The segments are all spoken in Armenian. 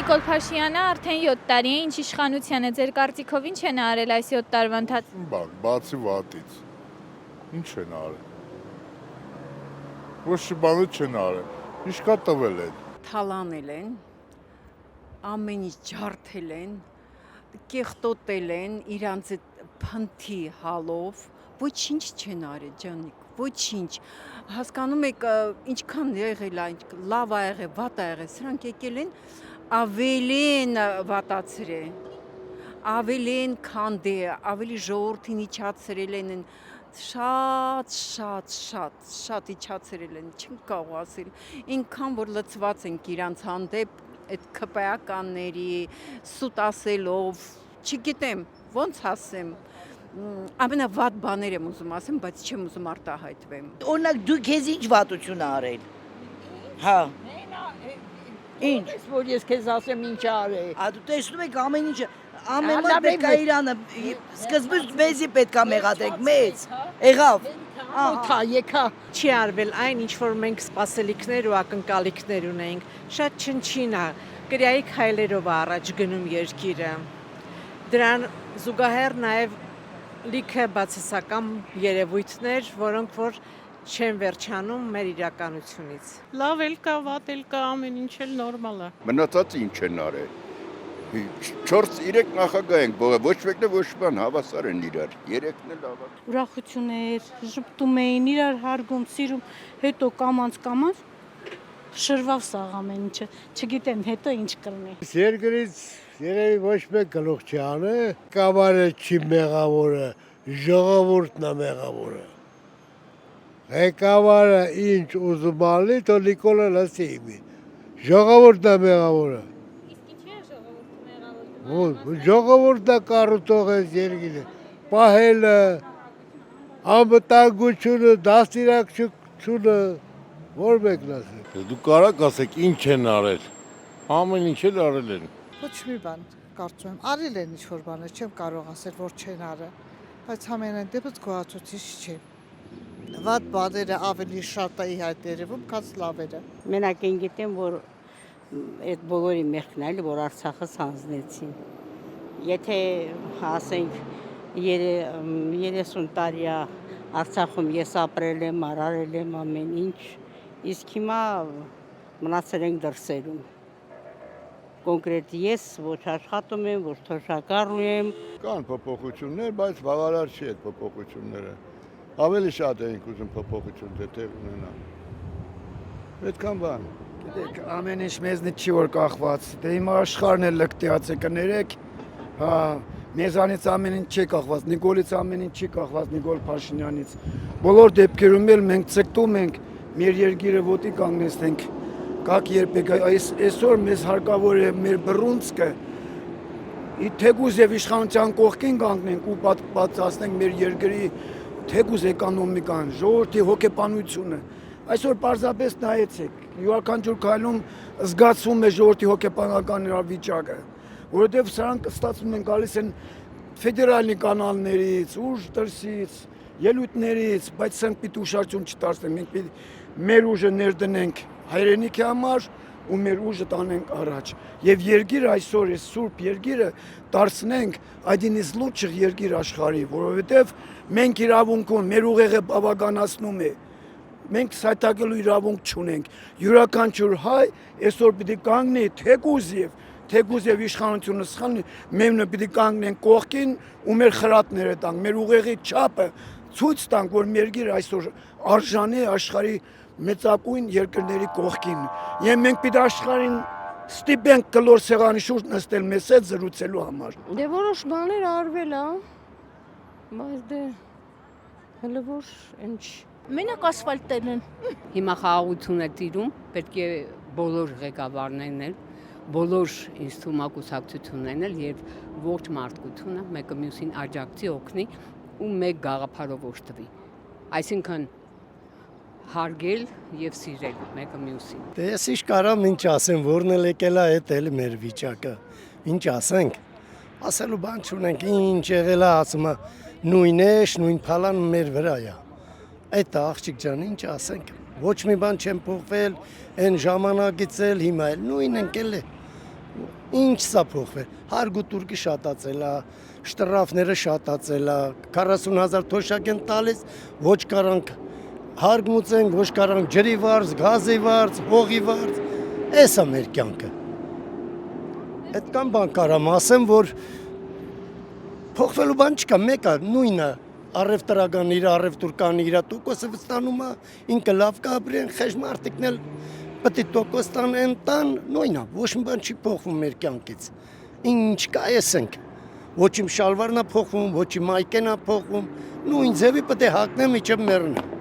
Նիկոլ Փաշինյանը արդեն 7 տարի է ինչ իշխանության է, ձեր կարծիքով ինչ են արել այս 7 տարվա ընթացքում։ Բացի վատից, ինչ են արել։ Ոչ բանը չեն արել, ինչ կա տվել են։ Թալանել են, ամեն ինչ ջարդել են, կեղտոտել են իրանց փնթի հալով, ոչինչ չեն արել ջանիկ, ոչինչ։ Հասկանում եք ինչքան եղել է, լավ ա եղել, վատ ա եղել, սրանք եկել են ավելին վատացրել, ավելին քանդել, ավելի ժողովրդին իջացրել են, շատ իջացրել են, չեմ կարող ասել, ինքան որ լծված ենք իրանց հանդեպ, այդ քպայականների սուտ ասելով, չգիտեմ, ոնց ասեմ, ամենավատ բաներ եմ ուզում ասեմ, բայց չեմ ուզում արտահայտվեմ։ Օրինակ դու քեզ ինչ վատություն արել։ Հա։ Ինչ, որ ես քեզ ասեմ ինչ արել։ Դու տեսնում եք ամեն ինչը, ամեն մոտ պետք է իրանը, սկզբից մեզի պետք է մեղադրեք, մեծ, եղավ։ Օթա եկա չի արվել այն ինչ որ մենք սպասելիքներ ու ակնկալիքներ ունենք, շատ չնչին է, կրյայի քայլերով առաջ գնում երկիրը։ Դրան զուգահեռ նաև լիքը բացասական երևույթներ, որոնք որ չեն վերջանում մեր իրականությունից։ Լավ էլ կա, վատ էլ կա, ամեն ինչ էլ նորմալ է։ Մնացածը ինչ են արել։ 4-3 նախագահ ենք բողը, ոչ մեկն ոչ բան հավասար են իրար, 3-ն էլ հավասար։ Ուրախություններ, ժպտում էին, իրար հարգում, սիրում, հետո կամանց շրվավ սաղ ամեն ինչը, չգիտեմ հետո ինչ կլինի։ Երկրից երևի ոչ մեկ գլուխ չի անը, կամարը չի մեղավորը, ժողովուրդն է մեղավորը։ Ղեկավարը ինչ ուզում ալի, թո Նիկոլը լսի իմի, ժողովուրդն է մեղավորը։ Ժողովուրդն է կառուցող այս երկիրը, պահելը, անվտանգությունը, դաստիարակչությունը, որ մեկն ասել։ Դու կարաք ասեք ինչ են արել, ամեն ինչ էլ արել են։ Ոչ մի բան կարծում եմ, արել են ինչ-որ բաներ, չեմ կարող ասել, որ չեն արել, բայց համենայն դեպս գոհացուցիչ չէ։ Վատ բաները ավելի շատ է իհայտ երևում, քան լավերը։ Մենակ են գիտեմ, որ այդ բոլորի մեղքն է, որ Արցախը սանձնեցին։ Եթե ասենք 30 տարի Արցախում ես ապրել եմ, արարել եմ ամեն ինչ, իսկ հիմա մնացել ենք դրսերում։ Կոնկրետ ես ոչ աշխատում եմ, ոչ թոշակառու եմ։ Կան փոփոխություններ, բայց բավարար չի այդ փոփոխությունները։ Ավելի շատ ենք ուզում փոփոխություն տեղ ունենա։ Այդքան բան։ Գիտեք, ամեն ինչ մեզնից չի որ կախված։ Դե հիմա աշխարհն էլ լկտիած է կներեք։ Հա, մեզանից ամեն ինչ չի կախված, Նիկոլից ամեն ինչ չի կախված, Նիկոլ Փաշինյանից։ Բոլոր դեպքերում էլ մենք ցկտում ենք, մեր երկիրը ոտի կանգնեցնենք։ Կակ երբեք այսօր մեզ հարկավոր է մեր բռունցքը թեկուզ եւ իշխանության կողքին կանգնենք ու պատասխանենք մեր երկրի թեկուզ էկոնոմիկան, ժողովրդի հոգեբանությունը։ Այսօր պարզապես նայեցեք, յուրաքանչյուր քայլում զգացվում է ժողովրդի հոգեբանական իրավիճակը, որովհետև սրանք ստացվում են գալիս են ֆեդերալի կանալներից, ուժ դրսից, ելույթներից, բայց սրանք պիտի ուշադրություն չդարձնենք, մենք պիտի մեր ուժը ներդնենք հայրենիքի համար ու մեր ուժը տանենք առաջ եւ երկիրը այսօր այս սուրբ երկիրը դարձնենք այդինից լուծիչ երկիր աշխարհի, որովհետեւ մենք իրավունք ունենք, մեր ուղեղը բավականացնում է, մենք սայթակելու իրավունք չունենք, յուրաքանչյուր հայ այսօր պիտի կանգնի թեկուզ եւ իշխանությունը սխալի, մենք պիտի կանգնենք կողքին ու մեր խրատները տանք, մեր ուղեղի չափը ցույց տանք, որ մեր երկիրը այսօր արժանի է աշխարհի մեծակույն երկրների կողքին։ Եվ մենք պիտի աշխարհին ստիպենք կլոր սեղանի շուրջ նստել մեզ հետ զրուցելու համար։ Դե որոշ բաներ արվել է, բայց դե հələ որ ինչ Մենակ ասֆալտներն են։ Հիմա խաղաղություն է տիրում, պետք է բոլոր ղեկավարներն էլ, բոլոր ինձ թվում է կուսակցություններն էլ եւ ողջ մարդկությունը մեկը մյուսին աջակցի օգնի ու մեկ գաղափարով օժտվի։ Այսինքն հարգել եւ սիրել մեկը մյուսին։ Դե ես ինչ կարամ ինչ ասեմ, որն էլ եկել է, այդ էլ մեր վիճակը։ Ինչ ասենք։ Ասելու բան չունենք, ինչ եղել է, ասում է, նույն է, նույն փալան մեր վրա է։ Այդ աղջիկ ջան, ինչ ասենք։ Ոչ մի բան չեմ փոխվել, այն ժամանակից էլ հիմա էլ նույնն ենք էլ է։ Ինչ սա փոխվել։ Հարգուտուրկի շատացել է, շտրաֆները շատացել է, 40,000 թոշակ են տալիս, ոչ կարանք հարգմուծենք, ոչ կարանք ջրի վարձ, գազի վարձ, հողի վարձ, էս է մեր կյանքը։ Այդ կան բան կարամ ասեմ, որ փոխվելու բան չկա, մեկը նույնը առևտրական իր, առևտուրկան իր տոկոսը վստանում է, ինքը լավ կապրեն, խեժ մարդիկն էլ պետք է տոկոս տան, նույնը, ոչ մի բան չի փոխվում մեր կյանքից։ Ինչ կա էսենք, ոչ իմ շալվարն է փոխվում, ոչ իմ մայկեն է փոխվում, նույն ձևի պետք է հագնեմ, իջեմ մեռնեմ։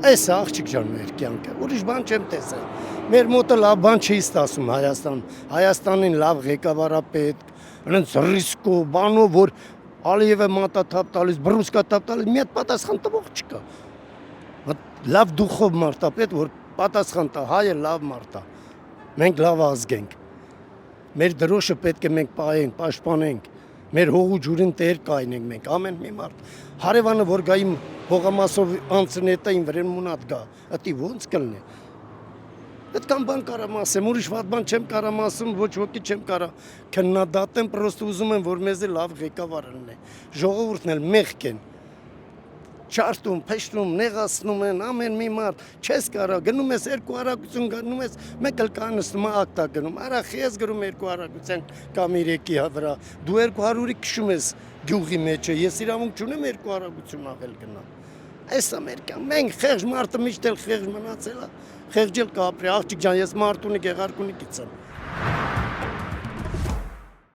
Այս է աղջիկ ջան մեր կյանքը, ուրիշ բան չեմ տեսել։ Մեր մոտը լավ բան չի ստացում Հայաստանին լավ ղեկավար է պետք, այնց ռիսկով, բանով, որ Ալիևը մատաթափ տալիս, բռուսկա թափ տալիս, մի հատ պատասխան տվող չկա։ Լավ դուխով մարդ է պետք, որ պատասխան տա, հայը լավ մարդ է։ Մենք լավ ազգ ենք։ Մեր դրոշը պետք է մենք պահենք, պաշտպանենք։ Մեր հողու ջուրին տեր կայնենք մենք, ամեն մի մարդ։ Հարևանը որ գա իմ հողամասով անցնետային վրան մունատ գա, ըտի ոնց կլնի։ Այդքան բան կարամ ասեմ, ուրիշ վատ բան չեմ կարամ ասում, ոչ ոքի չեմ կարա քննադատեմ, պրոստը ուզում եմ, որ մեզ լավ ղեկավար լինի։ Ժողովուրդն էլ մեղք են։ Չարտում, փեշտում, նեղացնում են ամեն մի մարդ, չես կարա, գնում ես երկու արագություն գնում ես, մեկ էլ կանստում ակտա գնում, արա խես գրում երկու արագության կամ 3-ի վրա, դու 200-ի քշում ես գյուղի մեջը, ես իրավունք չունեմ երկու արագություն ավել գնամ։ Այս է մեր կյանքը, մենք խեղճ մարդը միշտ էլ խեղճ մնացել է, խեղճել կապրի, աղջիկ ջան, ես մարդունի գեղարքունիկից եմ։